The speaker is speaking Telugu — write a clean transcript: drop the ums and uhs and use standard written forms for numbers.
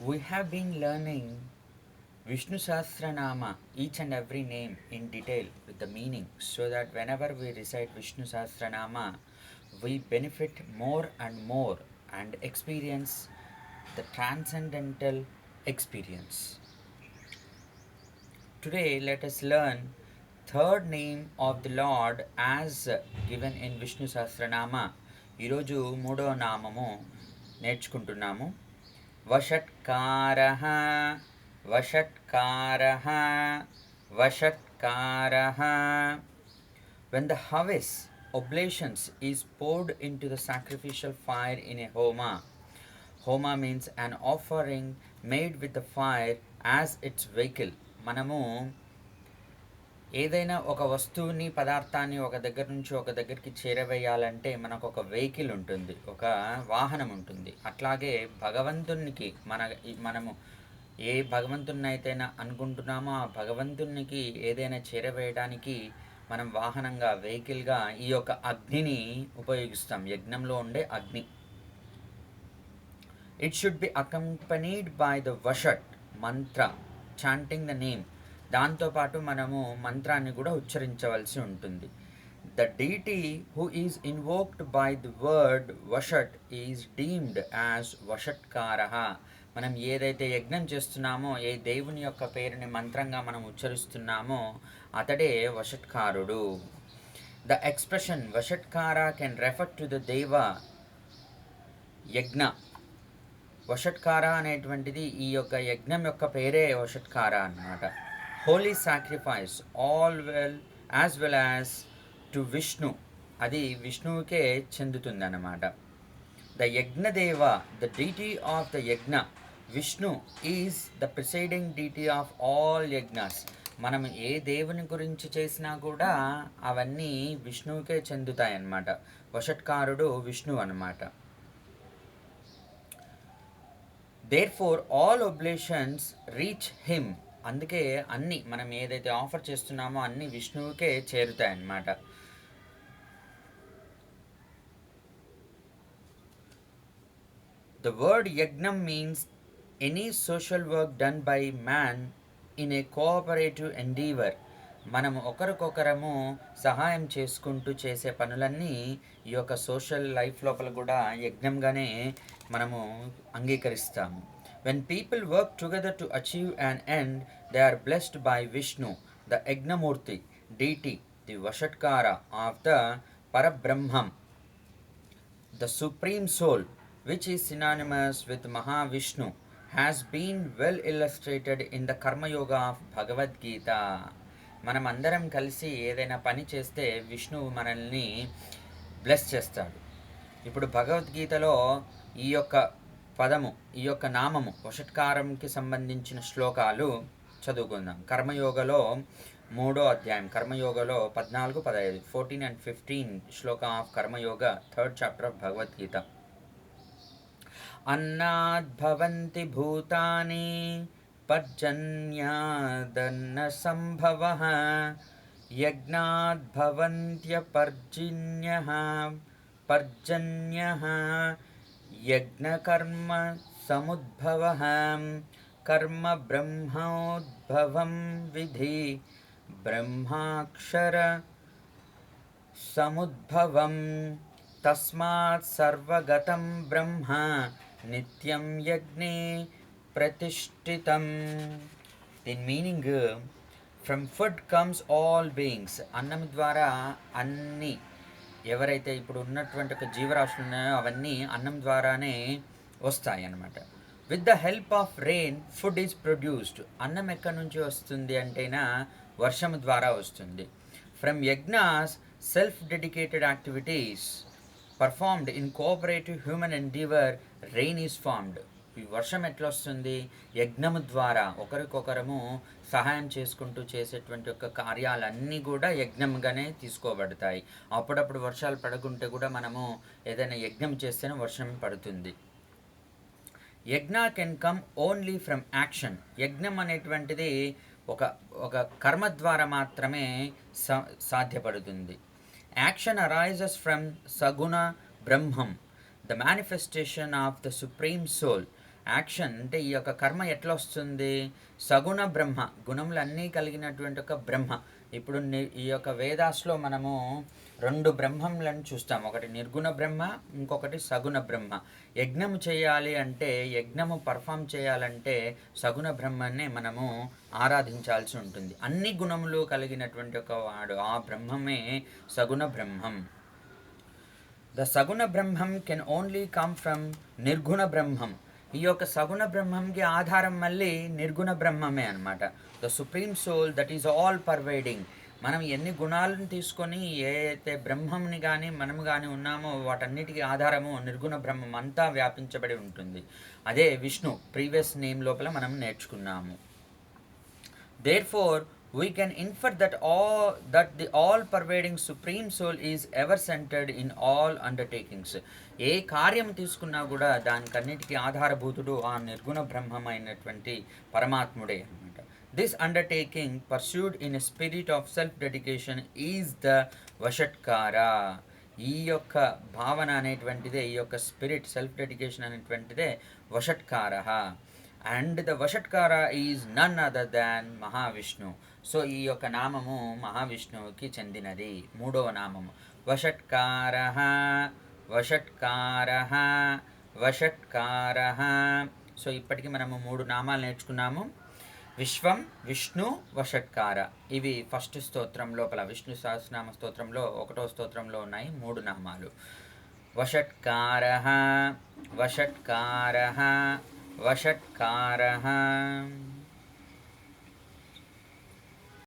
We have been learning Vishnu Sahasranama, each and every name in detail with the meaning, so that whenever we recite Vishnu Sahasranama, we benefit more and more and experience the transcendental experience. Today, let us learn third name of the Lord as given in Vishnu Sahasranama. ఈరోజు మూడవ నామము నేర్చుకుంటున్నాము. వషట్కారః వషట్కారః వషట్కారః. When the Havis oblations is poured into the sacrificial fire in a homa, homa means an offering made with the fire as its vehicle. మనము ఏదైనా ఒక వస్తువుని పదార్థాన్ని ఒక దగ్గర నుంచి ఒక దగ్గరికి చేరవేయాలంటే మనకు ఒక వెహికల్ ఉంటుంది, ఒక వాహనం ఉంటుంది. అట్లాగే భగవంతునికి మనము ఏ భగవంతుని అయితే అనుకుంటున్నామో ఆ భగవంతునికి ఏదైనా చేరవేయడానికి మనం వాహనంగా వెహికల్గా ఈ యొక్క అగ్నిని ఉపయోగిస్తాం, యజ్ఞంలో ఉండే అగ్ని. It should be accompanied by the vashat mantra, chanting the name. దాంతోపాటు మనము మంత్రాన్ని కూడా ఉచ్చరించవలసి ఉంటుంది. The deity who is invoked by the word vashat is deemed as vashatkara. మనం ఏదైతే యజ్ఞం చేస్తున్నామో, ఏ దేవుని యొక్క పేరుని మంత్రంగా మనం ఉచ్చరిస్తున్నామో అతడే వషట్కారుడు. The expression vashatkara can refer to the deva yajna. వషట్కార అనేటువంటిది ఈ యొక్క యజ్ఞం యొక్క పేరే వషట్కార అన్నమాట. Holy sacrifice all well as to Vishnu, అది విష్ణువుకే చెందుతుందన్నమాట. The yajnadeva, the deity of the yajna, Vishnu is the presiding deity of all yajnas. మనం ఏ దేవుని గురించి చేసినా కూడా అవన్నీ విష్ణువుకే చెందుతాయన్నమాట. వషట్కారుడు విష్ణు అన్నమాట. Therefore all oblations reach him. అందుకే అన్నీ మనం ఏదైతే ఆఫర్ చేస్తున్నామో అన్నీ విష్ణువుకే చేరుతాయన్నమాట. The word yajnam means any social work done by man in a cooperative endeavour. మనము ఒకరికొకరము సహాయం చేసుకుంటూ చేసే పనులన్నీ ఈ యొక్క సోషల్ లైఫ్ లోపల కూడా యజ్ఞంగానే మనము అంగీకరిస్తాము. When people work together to achieve an end, they are blessed by Vishnu, the Yagnamurti, deity, the Vashatkara of the Parabrahman, the Supreme Soul, which is synonymous with Mahavishnu, has been well illustrated in the Karma Yoga of Bhagavad Gita. మనం అందరం కలిసి ఏదైనా పని చేస్తే విష్ణువు మనల్ని బ్లెస్ చేస్తాడు. ఇప్పుడు భగవద్గీతలో ఈ యొక్క పదము, ఈ యొక్క నామము వషట్కారంకి సంబంధించిన శ్లోకాలు చదువుకుందాం. కర్మయోగలో 3వ అధ్యాయం, కర్మయోగలో 14, 15, 14 and 15 shloka of Karmayoga, 3rd chapter of Bhagavad Gita. అన్నాద్భవంతి భూతాని పర్జన్యాదన్న సంభవః యజ్ఞాద్భవంత్యపర్జన్యః పర్జన్యః యజ్ఞకర్మ సముద్భవః కర్మ బ్రహ్మోద్భవం విధి బ్రహ్మాక్షర సముద్భవం తస్మాత్ సర్వగతం బ్రహ్మ నిత్యం యజ్ఞే ప్రతిష్ఠితం. దీని meaning, from food comes all beings. అన్నం ద్వారా అన్ని ఎవరైతే ఇప్పుడు ఉన్నటువంటి ఒక జీవరాశులు ఉన్నాయో అవన్నీ అన్నం ద్వారానే వస్తాయి అన్నమాట. With the help of rain food is produced. అన్నం ఎక్కడి నుంచి వస్తుంది అంటేనా వర్షము ద్వారా వస్తుంది. From యజ్ఞాస్ self dedicated activities performed in cooperative human endeavour rain is formed. ఈ వర్షం ఎట్లా వస్తుంది? యజ్ఞము ద్వారా ఒకరికొకరము సహాయం చేసుకుంటూ చేసేటువంటి యొక్క కార్యాలన్నీ కూడా యజ్ఞంగానే తీసుకోబడతాయి. అప్పుడప్పుడు వర్షాలు పడకుంటే కూడా మనము ఏదైనా యజ్ఞం చేస్తేనే వర్షం పడుతుంది. యజ్ఞ can come only from action. యజ్ఞం అనేటువంటిది ఒక ఒక కర్మ ద్వారా మాత్రమే సాధ్యపడుతుంది. యాక్షన్ అరైజెస్ ఫ్రమ్ సగుణ బ్రహ్మం, the manifestation of the Supreme Soul, action అంటే ఈ యొక్క కర్మ ఎట్లా వస్తుంది? సగుణ బ్రహ్మ, గుణములన్నీ కలిగినటువంటి ఒక బ్రహ్మ. ఇప్పుడు ఈ యొక్క వేదాస్లో మనము 2 బ్రహ్మములను చూస్తాం. ఒకటి నిర్గుణ బ్రహ్మ, ఇంకొకటి సగుణ బ్రహ్మ. యజ్ఞము చేయాలి అంటే, యజ్ఞము పర్ఫామ్ చేయాలంటే సగుణ బ్రహ్మనే మనము ఆరాధించాల్సి ఉంటుంది. అన్ని గుణములు కలిగినటువంటి ఒక వాడు, ఆ బ్రహ్మమే సగుణ బ్రహ్మం. ద సగుణ బ్రహ్మం కెన్ ఓన్లీ కమ్ ఫ్రమ్ నిర్గుణ బ్రహ్మం. ఈ యొక్క సగుణ బ్రహ్మంకి ఆధారం మళ్ళీ నిర్గుణ బ్రహ్మమే అనమాట. The supreme soul that is all pervading. మనం ఎన్ని గుణాలను తీసుకొని ఏ అయితే బ్రహ్మంని కానీ మనము కానీ ఉన్నామో వాటన్నిటికీ ఆధారము నిర్గుణ బ్రహ్మం అంతా వ్యాపించబడి ఉంటుంది. అదే విష్ణు ప్రీవియస్ నేమ్ లోపల మనం నేర్చుకున్నాము. Therefore, we can infer that the all-pervading Supreme Soul is ever-centered in all undertakings. ఏ కార్యం తీసుకున్నా కూడా దానికన్నిటికీ ఆధారభూతుడు ఆ నిర్గుణ బ్రహ్మమైనటువంటి పరమాత్ముడే అన్నమాట. This undertaking pursued in a spirit of self-dedication is the Vashatkara. ఈ యొక్క భావన అనేటువంటిదే, ఈ యొక్క స్పిరిట్ సెల్ఫ్ డెడికేషన్ అనేటువంటిదే వషట్కార. And the vashatkara is none other than Mahavishnu. So ఈ యొక్క నామము మహావిష్ణువుకి చెందినది. 3వ నామము వషట్కార, వషట్కార, వషట్కార. సో ఇప్పటికి మనము 3 నామాలు నేర్చుకున్నాము. విశ్వం, విష్ణు, వషట్కార. ఇవి ఫస్ట్ స్తోత్రం లోపల విష్ణు సహస్రనామ స్తోత్రంలో 1వ స్తోత్రంలో ఉన్నాయి 3 నామాలు. వషట్కార, వషట్కార, వషట్కార.